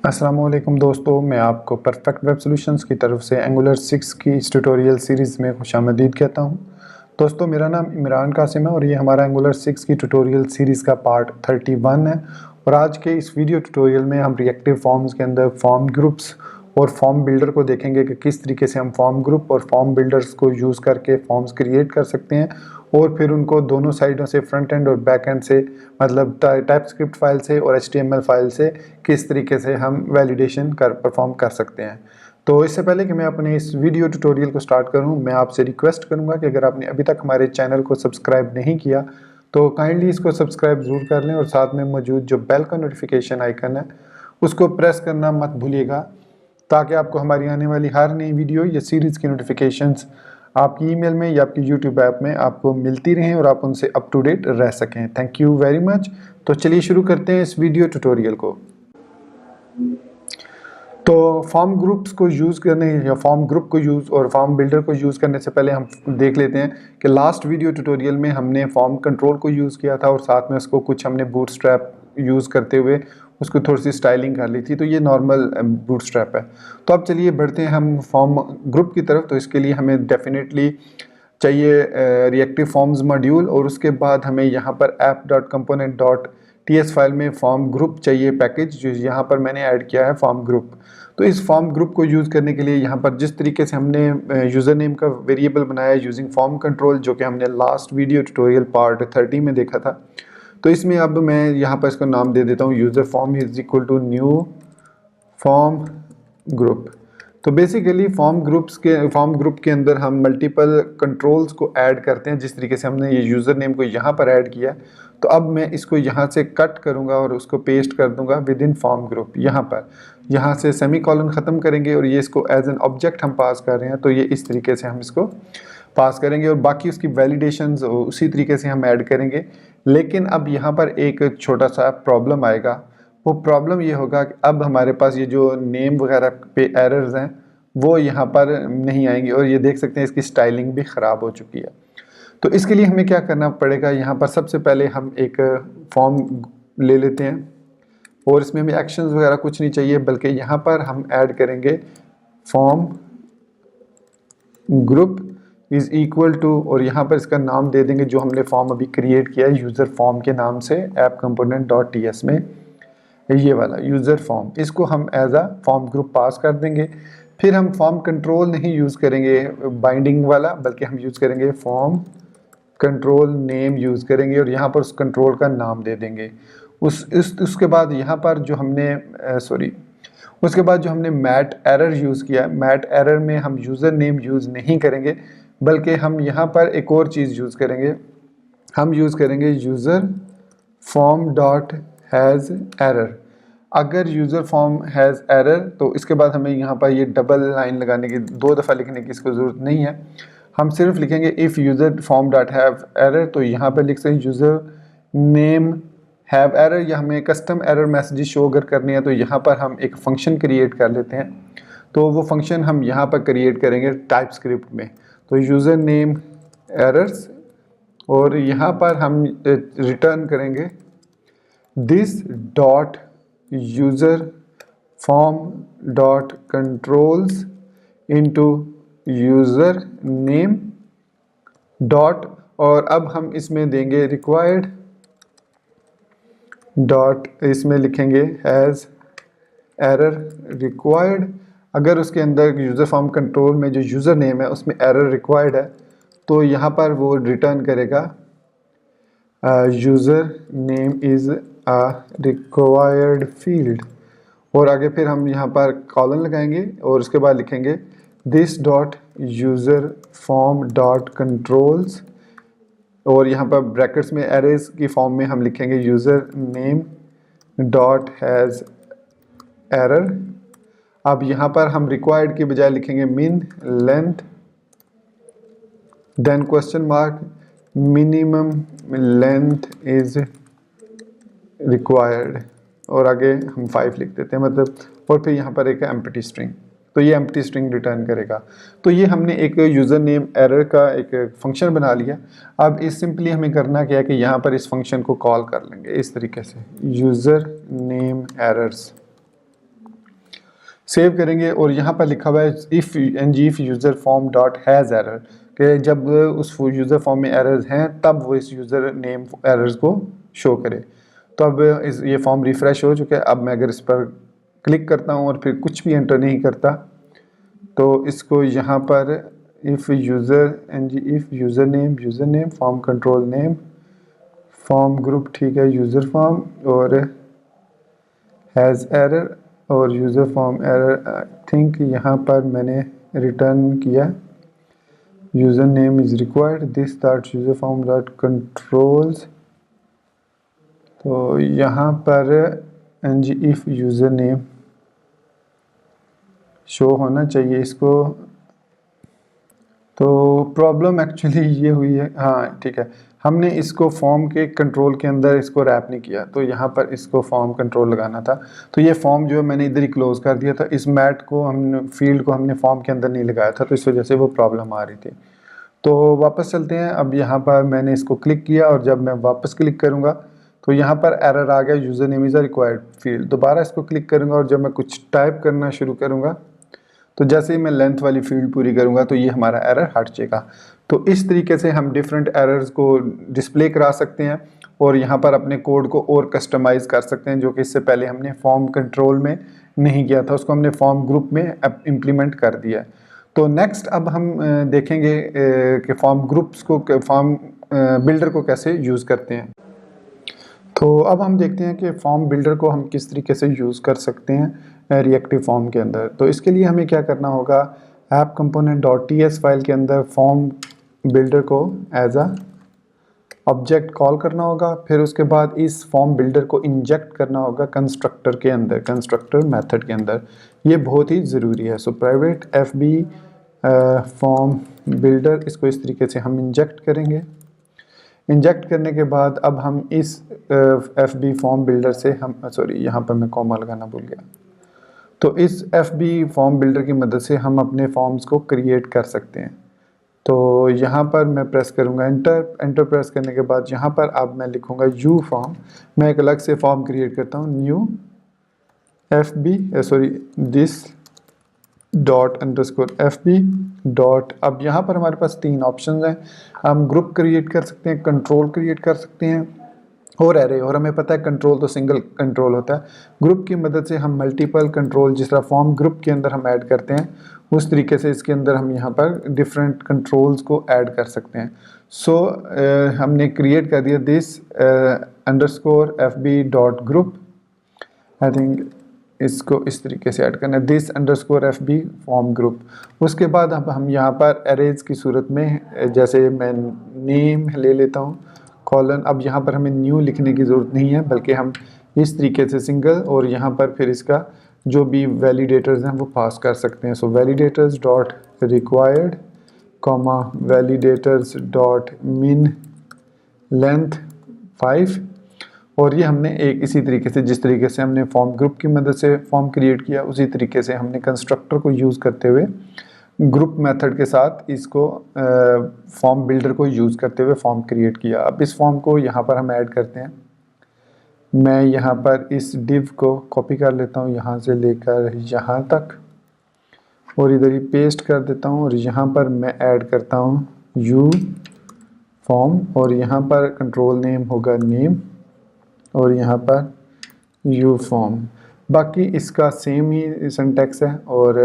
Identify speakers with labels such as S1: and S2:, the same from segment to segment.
S1: अस्सलामुअलैकुम दोस्तों, मैं आपको परफेक्ट वेब सॉल्यूशंस की तरफ से एंगुलर 6 की इस ट्यूटोरियल सीरीज़ में खुशामदीद कहता हूं। दोस्तों, मेरा नाम इमरान कासिम है और ये हमारा एंगुलर 6 की ट्यूटोरियल सीरीज़ का पार्ट 31 है। और आज के इस वीडियो ट्यूटोरियल में हम रिएक्टिव फॉर्म्स के अंदर फॉर्म ग्रुप्स और फॉर्म बिल्डर को देखेंगे कि किस तरीके से हम फॉर्म ग्रुप और फॉर्म बिल्डर्स को यूज़ करके फॉर्म्स क्रिएट कर सकते हैं और फिर उनको दोनों साइडों से फ्रंट एंड और बैक एंड से मतलब टाइपस्क्रिप्ट फाइल से और HTML फाइल से किस तरीके से हम वैलिडेशन परफॉर्म कर सकते हैं। तो इससे पहले कि मैं अपने इस वीडियो ट्यूटोरियल को स्टार्ट करूं, मैं आपसे रिक्वेस्ट करूंगा कि अगर आपने अभी तक हमारे चैनल को सब्सक्राइब नहीं किया तो काइंडली इसको सब्सक्राइब ज़रूर कर लें और साथ में मौजूद जो बेल का नोटिफिकेशन आइकन है उसको प्रेस करना मत भूलिएगा, ताकि आपको हमारी आने वाली हर नई वीडियो या सीरीज़ की नोटिफिकेशंस आपकी ईमेल में या आपकी यूट्यूब ऐप में आपको मिलती रहें और आप उनसे अप टू डेट रह सकें। Thank you very much. तो चलिए शुरू करते हैं इस वीडियो ट्यूटोरियल को। तो फॉर्म ग्रुप्स को यूज़ करने या फॉर्म ग्रुप को यूज़ और फॉर्म बिल्डर को यूज़ करने से पहले हम देख लेते हैं कि लास्ट वीडियो ट्यूटोरियल में हमने फॉर्म कंट्रोल को यूज़ किया था और साथ में उसको कुछ हमने बूटस्ट्रैप यूज़ करते हुए उसको थोड़ी सी स्टाइलिंग कर ली थी। तो ये नॉर्मल बूटस्ट्रैप है। तो अब चलिए बढ़ते हैं हम फॉर्म ग्रुप की तरफ। तो इसके लिए हमें डेफिनेटली चाहिए रिएक्टिव फॉर्म्स मॉड्यूल और उसके बाद हमें यहाँ पर app.component.ts फाइल में फॉर्म ग्रुप चाहिए पैकेज, जो यहाँ पर मैंने ऐड किया है फॉर्म ग्रुप। तो इस फॉर्म ग्रुप को यूज़ करने के लिए यहाँ पर जिस तरीके से हमने यूज़र नेम का वेरिएबल बनाया यूजिंग फॉर्म कंट्रोल, जो कि हमने लास्ट वीडियो ट्यूटोरियल पार्ट 30 में देखा था, तो इसमें अब मैं यहाँ पर इसको नाम दे देता हूँ user form is equal to new form group. तो बेसिकली फॉर्म ग्रुप के अंदर हम मल्टीपल कंट्रोल्स को ऐड करते हैं, जिस तरीके से हमने ये यूज़र नेम को यहाँ पर ऐड किया। तो अब मैं इसको यहाँ से कट करूँगा और उसको पेस्ट कर दूँगा विद इन फॉर्म ग्रुप। यहाँ से सेमी कॉलन ख़त्म करेंगे और ये इसको एज एन ऑब्जेक्ट हम पास कर रहे हैं, तो ये इस तरीके से हम इसको पास करेंगे और बाकी उसकी वैलिडेशंस उसी तरीके से हम ऐड करेंगे। लेकिन अब यहाँ पर एक छोटा सा प्रॉब्लम आएगा। वो प्रॉब्लम ये होगा कि अब हमारे पास ये जो नेम वगैरह पे एरर्स हैं वो यहाँ पर नहीं आएंगे और ये देख सकते हैं इसकी स्टाइलिंग भी ख़राब हो चुकी है। तो इसके लिए हमें क्या करना पड़ेगा, यहाँ पर सबसे पहले हम एक फॉर्म ले लेते हैं और इसमें हमें एक्शंस वगैरह कुछ नहीं चाहिए, बल्कि यहाँ पर हम ऐड करेंगे form group is equal to और यहाँ पर इसका नाम दे देंगे जो हमने फॉर्म अभी क्रिएट किया है यूज़र फॉर्म के नाम से app.component.ts में, ये वाला यूज़र फॉर्म, इसको हम एज अ फॉर्म ग्रुप पास कर देंगे। फिर हम फॉर्म कंट्रोल नहीं यूज़ करेंगे बाइंडिंग वाला, बल्कि हम यूज़ करेंगे फॉर्म कंट्रोल नेम यूज़ करेंगे और यहाँ पर उस कंट्रोल का नाम दे देंगे। उसके बाद यहाँ पर जो हमने उसके बाद जो हमने मैट एरर यूज़ किया, मैट एरर में हम यूज़र नेम यूज़ नहीं करेंगे, बल्कि हम यहाँ पर एक और चीज़ यूज़ करेंगे। हम यूज़ करेंगे user form dot has error. अगर यूज़र फॉर्म हैज़ एरर तो इसके बाद हमें यहाँ पर ये डबल लाइन लगाने की, 2 दफ़ा लिखने की इसको ज़रूरत नहीं है। हम सिर्फ लिखेंगे if user form dot have error, तो यहाँ पर लिख सकते हैं यूज़र नेम हैव एरर, या हमें कस्टम एरर मैसेज शो अगर करनी है तो यहाँ पर हम एक फंक्शन क्रिएट कर लेते हैं। तो वो फंक्शन हम यहाँ पर क्रिएट करेंगे टाइपस्क्रिप्ट में। तो यूज़र नेम एरर्स और यहाँ पर हम रिटर्न करेंगे this dot user form dot controls into user name dot, और अब हम इसमें देंगे रिक्वायर्ड डॉट, इसमें लिखेंगे हैज़ एरर रिक्वायर्ड। अगर उसके अंदर यूज़र फॉर्म कंट्रोल में जो यूज़र नेम है उसमें एरर रिक्वायर्ड है तो यहाँ पर वो रिटर्न करेगा user name is a required field, और आगे फिर हम यहाँ पर कॉलन लगाएंगे और उसके बाद लिखेंगे this dot user form dot controls, और यहाँ पर ब्रैकेट्स में एरेज की फॉर्म में हम लिखेंगे username dot has error. अब यहाँ पर हम रिक्वायर्ड की बजाय लिखेंगे min length, then question mark, minimum length is required, और आगे हम 5 लिख देते हैं मतलब, और फिर यहाँ पर एक एम्प्टी स्ट्रिंग, तो ये एम्प्टी स्ट्रिंग रिटर्न करेगा। तो ये हमने एक यूज़र नेम एरर का एक फंक्शन बना लिया। अब इस सिंपली हमें करना क्या है कि यहाँ पर इस फंक्शन को कॉल कर लेंगे इस तरीके से यूज़र नेम एरर्स। सेव करेंगे और यहाँ पर लिखा हुआ है if ngif user form dot has error, कि जब उस यूज़र फॉर्म में एरर्स हैं तब वो इस यूज़र नेम एरर्स को शो करे। तो अब ये फॉर्म रिफ़्रेश हो चुका है। अब मैं अगर इस पर क्लिक करता हूँ और फिर कुछ भी एंटर नहीं करता तो इसको यहाँ पर if user name form control name form group, ठीक है, यूज़र फॉर्म और हैज़ एरर और user form error. I think यहाँ पर मैंने रिटर्न किया user name is required this dot user form dot controls. तो यहाँ पर ngif यूज़र नेम शो होना चाहिए इसको। तो प्रॉब्लम एक्चुअली ये हुई है, हाँ ठीक है, हमने इसको फॉर्म के कंट्रोल के अंदर इसको रैप नहीं किया, तो यहाँ पर इसको फॉर्म कंट्रोल लगाना था। तो ये फॉर्म जो है मैंने इधर ही क्लोज कर दिया था, इस मैट को हमने फील्ड को हमने फॉर्म के अंदर नहीं लगाया था, तो इस वजह से वो प्रॉब्लम आ रही थी। तो वापस चलते हैं। अब यहाँ पर मैंने इसको क्लिक किया और जब मैं वापस क्लिक करूँगा तो यहाँ पर एरर आ गया user name is a required field. दोबारा इसको क्लिक करूँगा और जब मैं कुछ टाइप करना शुरू करूँगा तो जैसे ही मैं लेंथ वाली फील्ड पूरी करूँगा तो ये हमारा एरर हट जाएगा। तो इस तरीके से हम डिफरेंट एरर्स को डिस्प्ले करा सकते हैं और यहाँ पर अपने कोड को और कस्टमाइज़ कर सकते हैं, जो कि इससे पहले हमने फॉर्म कंट्रोल में नहीं किया था, उसको हमने फॉर्म ग्रुप में इम्प्लीमेंट कर दिया। तो नेक्स्ट अब हम देखेंगे कि फॉर्म ग्रुप्स को, फॉर्म बिल्डर को कैसे यूज़ करते हैं। तो अब हम देखते हैं कि फॉर्म बिल्डर को हम किस तरीके से यूज़ कर सकते हैं रिएक्टिव फॉर्म के अंदर। तो इसके लिए हमें क्या करना होगा, app component dot ts file के अंदर फॉर्म बिल्डर को एज अ ऑब्जेक्ट कॉल करना होगा। फिर उसके बाद इस फॉर्म बिल्डर को इंजेक्ट करना होगा कंस्ट्रक्टर के अंदर, कंस्ट्रक्टर मेथड के अंदर। ये बहुत ही ज़रूरी है। So private fb form builder, इसको इस तरीके से हम इंजेक्ट करेंगे। इंजेक्ट करने के बाद अब हम इस fb फॉर्म बिल्डर से हम यहाँ पर मैं कॉमा लगाना भूल गया। तो इस fb फॉर्म बिल्डर की मदद से हम अपने फॉर्म्स को क्रिएट कर सकते हैं। तो यहाँ पर मैं प्रेस करूँगा एंटर प्रेस करने के बाद यहाँ पर अब मैं लिखूँगा यू फॉर्म। मैं एक अलग से फॉर्म क्रिएट करता हूँ, new this dot underscore fb dot. अब यहाँ पर हमारे पास 3 ऑप्शन हैं। हम ग्रुप क्रिएट कर सकते हैं, कंट्रोल क्रिएट कर सकते हैं और एरे। और हमें पता है कंट्रोल तो सिंगल कंट्रोल होता है। ग्रुप की मदद से हम मल्टीपल कंट्रोल, जिस तरह फॉर्म ग्रुप के अंदर हम ऐड करते हैं उस तरीके से इसके अंदर हम यहाँ पर डिफरेंट कंट्रोल्स को ऐड कर सकते हैं। सो हमने क्रिएट कर दिया this underscore fb dot group. I think इसको इस तरीके से ऐड करना है, this underscore fb form group. उसके बाद अब हम यहाँ पर एरेज की सूरत में, जैसे मैं नेम ले लेता हूँ कॉलन। अब यहाँ पर हमें न्यू लिखने की ज़रूरत नहीं है, बल्कि हम इस तरीके से सिंगल और यहाँ पर फिर इसका जो भी वैलिडेटर्स हैं वो पास कर सकते हैं। So validators dot required comma validators dot min length 5। और ये हमने एक इसी तरीके से, जिस तरीके से हमने फॉर्म ग्रुप की मदद से फॉर्म क्रिएट किया, उसी तरीके से हमने कंस्ट्रक्टर को यूज़ करते हुए ग्रुप मेथड के साथ इसको फॉर्म बिल्डर को यूज़ करते हुए फॉर्म क्रिएट किया। अब इस फॉर्म को यहाँ पर हम ऐड करते हैं। मैं यहाँ पर इस डिव को कॉपी कर लेता हूँ यहाँ से लेकर यहाँ तक और इधर ही पेस्ट कर देता हूँ और यहाँ पर मैं ऐड करता हूँ यू फॉर्म और यहाँ पर कंट्रोल नेम होगा नेम और यहाँ पर यू फॉर्म। बाकी इसका सेम ही सिंटैक्स है और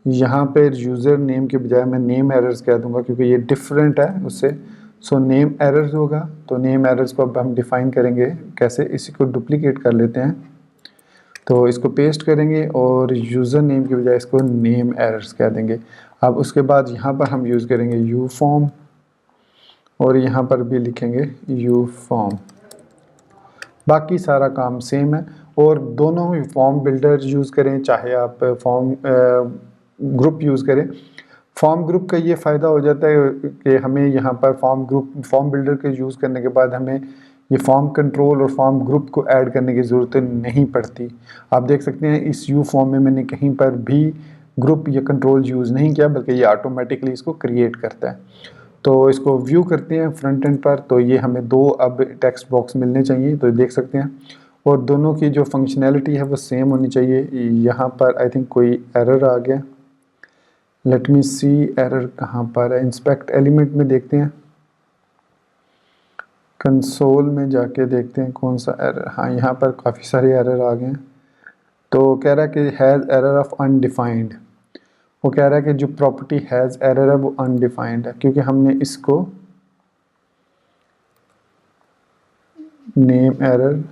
S1: यहाँ पर यूज़र नेम के बजाय मैं नेम एरर्स कह दूँगा क्योंकि ये डिफरेंट है उससे। सो नेम एरर्स होगा। तो नेम एरर्स को अब हम डिफ़ाइन करेंगे कैसे, इसी को डुप्लीकेट कर लेते हैं। तो इसको पेस्ट करेंगे और यूज़र नेम के बजाय इसको नेम एरर्स कह देंगे। अब उसके बाद यहाँ पर हम यूज़ करेंगे यू फॉर्म और यहाँ पर भी लिखेंगे यू फॉर्म। बाकी सारा काम सेम है और दोनों ही फॉर्म बिल्डर यूज़ करें चाहे आप फॉर्म ग्रुप यूज़ करें। फॉर्म ग्रुप का ये फ़ायदा हो जाता है कि हमें यहाँ पर फॉर्म बिल्डर के यूज़ करने के बाद हमें ये फॉर्म कंट्रोल और फॉर्म ग्रुप को ऐड करने की ज़रूरत नहीं पड़ती। आप देख सकते हैं इस यू फॉर्म में मैंने कहीं पर भी ग्रुप या कंट्रोल यूज़ नहीं किया, बल्कि ये ऑटोमेटिकली इसको क्रिएट करता है। तो इसको व्यू करते हैं फ्रंट एंड पर, तो ये हमें 2 अब टेक्स्ट बॉक्स मिलने चाहिए, तो देख सकते हैं। और दोनों की जो फंक्शनैलिटी है वो सेम होनी चाहिए। यहाँ पर आई थिंक कोई एरर आ गया, लेट मी सी एरर कहाँ पर है। इंस्पेक्ट एलिमेंट में देखते हैं, कंसोल में जाके देखते हैं कौन सा एरर। हाँ, यहाँ पर काफ़ी सारे एरर आ गए हैं। तो कह रहा है कि हैज़ एरर ऑफ अनडिफाइंड, वो कह रहा है कि जो प्रॉपर्टी हैज़ एरर है वो अनडिफाइंड है, क्योंकि हमने इसको नेम एरर,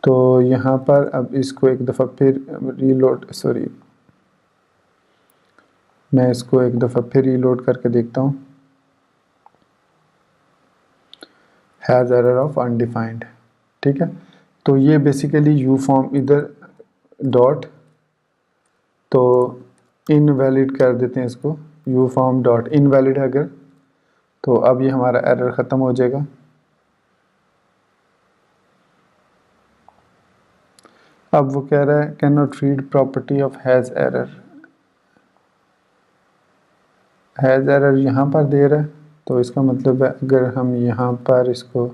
S1: तो यहाँ पर अब इसको एक दफ़ा फिर रीलोड, सॉरी मैं इसको एक दफ़ा फिर रीलोड करके देखता हूँ। हैज़ एरर ऑफ अनडिफाइंड, ठीक है। तो ये बेसिकली यू फॉर्म इधर डॉट, तो इनवैलिड कर देते हैं इसको, यू फॉर्म डॉट इनवैलिड है अगर, तो अब ये हमारा एरर ख़त्म हो जाएगा। अब वो कह रहा है can not read property of has error, has error यहाँ पर दे रहा है, तो इसका मतलब है अगर हम यहाँ पर इसको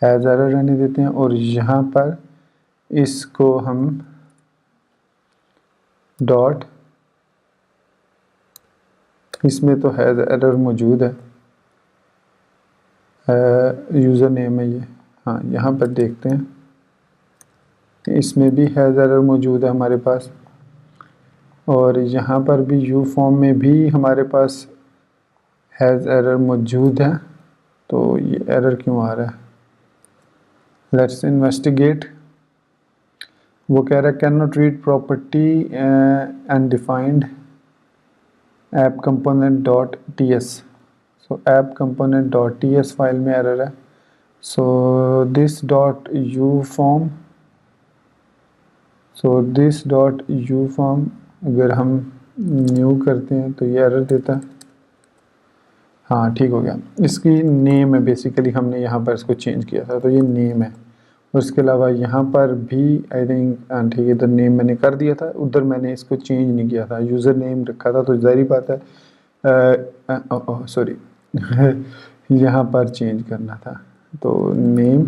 S1: हैज़ एरर रहने देते हैं और यहाँ पर इसको हम डॉट, इसमें तो हैज़ एरर मौजूद है, यूज़र नेम है ये। हाँ, यहाँ पर देखते हैं, इसमें भी हैज़ एरर मौजूद है हमारे पास, और यहाँ पर भी यू फॉर्म में भी हमारे पास हैज़ एरर मौजूद है। तो ये एरर क्यों आ रहा है, लेट्स इन्वेस्टिगेट। वो कह रहा है can not read property undefined app component dot T S, so app component dot T S file में एरर है। So this dot U form, so this dot U form अगर हम न्यू करते हैं तो ये एरर देता है। हाँ, ठीक हो गया। इसकी नेम है, बेसिकली हमने यहाँ पर इसको चेंज किया था, तो ये नेम है। उसके अलावा यहाँ पर भी आई थिंक, ठीक है, इधर नेम मैंने कर दिया था, उधर मैंने इसको चेंज नहीं किया था, यूज़र नेम रखा था, तो ज़ाहिर बात है सॉरी यहाँ पर चेंज करना था, तो नेम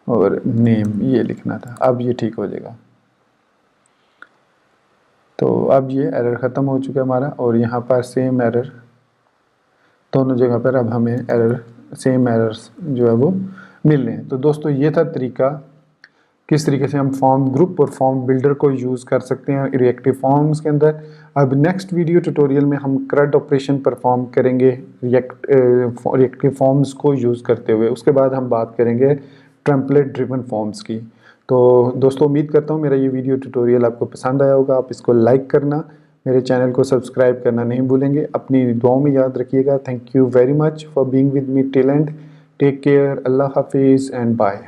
S1: और नेम ये लिखना था। अब ये ठीक हो जाएगा। तो अब ये एरर ख़त्म हो चुका है हमारा, और यहाँ पर सेम एरर दोनों जगह पर अब हमें एरर, सेम एरर्स जो है वो मिल रहे हैं। तो दोस्तों ये था तरीका किस तरीके से हम फॉर्म ग्रुप और फॉर्म बिल्डर को यूज़ कर सकते हैं रिएक्टिव फॉर्म्स के अंदर। अब नेक्स्ट वीडियो ट्यूटोरियल में हम CRUD ऑपरेशन परफॉर्म करेंगे रिएक्टिव फॉर्म्स को यूज़ करते हुए। उसके बाद हम बात करेंगे टेम्पलेट ड्रिवन फॉर्म्स की। तो दोस्तों उम्मीद करता हूँ मेरा ये वीडियो ट्यूटोरियल आपको पसंद आया होगा। आप इसको लाइक करना, मेरे चैनल को सब्सक्राइब करना नहीं भूलेंगे। अपनी दुआओं में याद रखिएगा। Thank you very much for being with me till end. Take care, अल्लाह हाफिज़ एंड बाय।